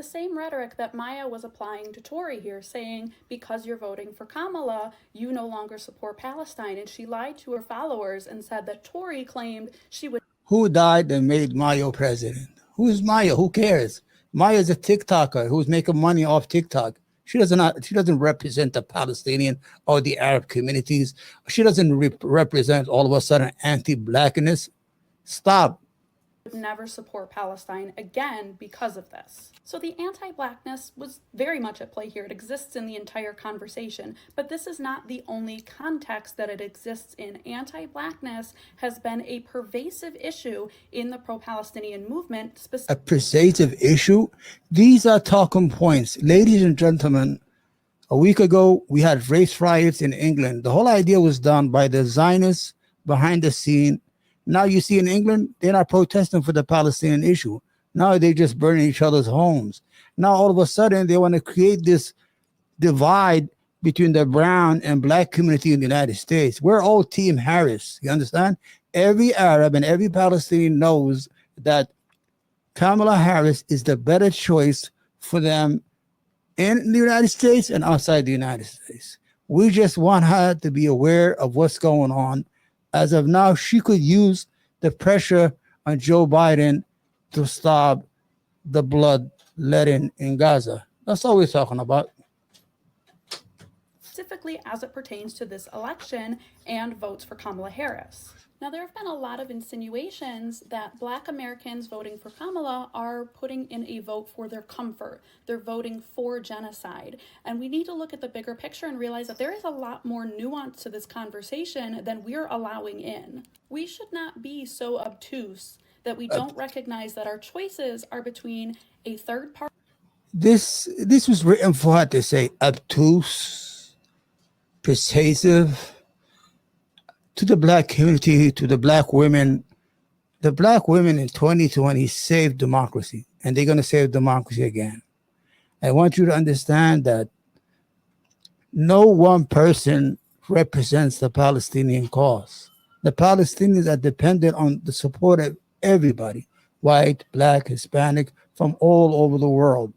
the same rhetoric that Maya was applying to Tory here, saying, because you're voting for Kamala, you no longer support Palestine. And she lied to her followers and said that Tory claimed she would. Who died and made Maya president? Who's Maya? Who cares? Maya's a TikToker who's making money off TikTok. She doesn't represent the Palestinian or the Arab communities. She doesn't represent all of a sudden anti-Blackness. Stop. Would never support Palestine again because of this. So the anti-Blackness was very much at play here. It exists in the entire conversation, but this is not the only context that it exists in. Anti-Blackness has been a pervasive issue in the pro-Palestinian movement. A pervasive issue? These are talking points. Ladies and gentlemen, a week ago, we had race riots in England. The whole idea was done by the Zionists behind the scene. Now you see in England, they're not protesting for the Palestinian issue. Now they're just burning each other's homes. Now all of a sudden they want to create this divide between the brown and black community in the United States. We're all Team Harris. You understand? Every Arab and every Palestinian knows that Kamala Harris is the better choice for them in the United States and outside the United States. We just want her to be aware of what's going on. As of now, she could use the pressure on Joe Biden to stop the bloodletting in Gaza. That's all we're talking about. Specifically as it pertains to this election and votes for Kamala Harris. Now, there have been a lot of insinuations that Black Americans voting for Kamala are putting in a vote for their comfort. They're voting for genocide. And we need to look at the bigger picture and realize that there is a lot more nuance to this conversation than we're allowing in. We should not be so obtuse that we don't recognize that our choices are between a third party. This was written for her to say obtuse, persuasive. To the black community, to the black women in 2020 saved democracy, and they're going to save democracy again. I want you to understand that no one person represents the Palestinian cause. The Palestinians are dependent on the support of everybody, white, black, Hispanic, from all over the world.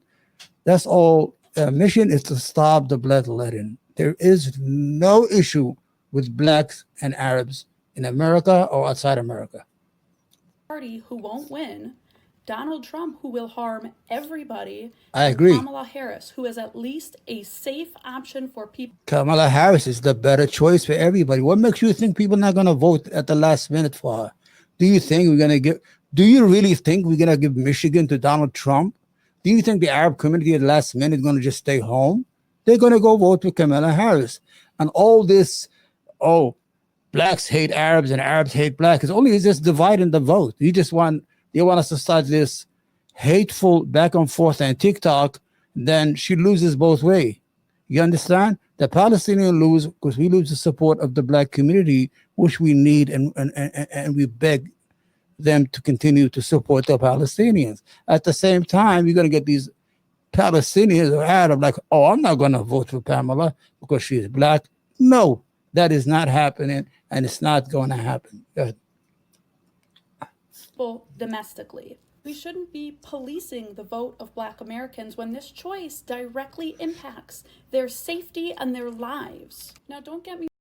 That's all. Their mission is to stop the bloodletting. There is no issue with blacks and Arabs in America or outside America. Party who won't win, Donald Trump, who will harm everybody. I agree. Kamala Harris, who is at least a safe option for people. Kamala Harris is the better choice for everybody. What makes you think people are not going to vote at the last minute for her? Do you really think we're going to give Michigan to Donald Trump? Do you think the Arab community at the last minute is going to just stay home? They're going to go vote for Kamala Harris. And all this, blacks hate Arabs and Arabs hate blacks. It's just dividing the vote. They want us to start this hateful back and forth on TikTok. Then she loses both ways. You understand? The Palestinians lose because we lose the support of the black community, which we need, and we beg them to continue to support the Palestinians. At the same time, you're going to get these Palestinians or Arab like, I'm not going to vote for Pamela because she's black. No, that is not happening, and it's not going to happen. Go ahead. Well, domestically, we shouldn't be policing the vote of Black Americans when this choice directly impacts their safety and their lives. Now, don't get me